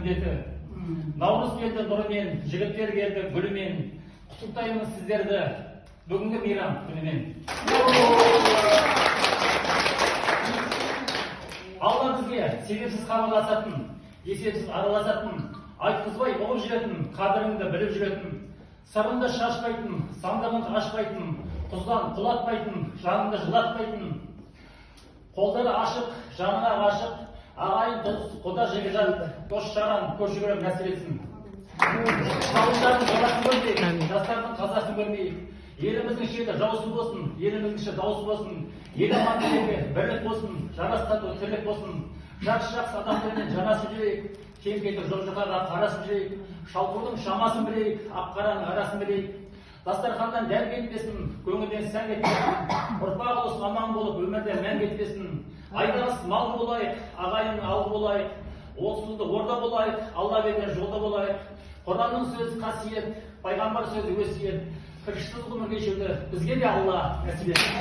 міндеті. Наурыз келді нұрымен, жігіттер келді гүлімен. Құттықтаймыз сіздерді бүгінгі мейрам күнімен. Алла бізге себепсіз хабарласатын, есепсіз араласатын, айтқызбай ұғып жүретін, қадіріңді біліп жүретін, сырыңды шашпайтын, сандығыңды ашпайтын, құздан құлатпайтын, жаныңды жылатпайтын, қолдары ашық, жанына ғашық, ағайын дос, құда жекежат, дос жаран, көрші-көрем нәсіп етсін. Қалыңдардың жаласын көрмейік, жастардың қазасын көрмейік. Еліміздің шеті жаусы болсын, еліміздің іші даусы болсын, ел аман тілегі бірлік болсын, жарастату тірлік болсын. Жақсы адамдармен жанасып жүрейік, кем-кетік жол-жотаға қарасып жүрейік, шалқудың шамасын білейік, ақ-қараның арасын білейік. Дастарханнан дәм кетпесін, көңілден сән кетпесін, ұрпақ ұлыс аман болып өмірде мән кетпесін. Айдағыс малды болайық, ағайын алды болайық, олсызды орда болайық, Алла берген жолда болайық. Құранның сөзі қасиет, пайғамбар сөзі өсиет. Кіріштіз ғұмыр кешуді бізге де Алла нәсіп етсін.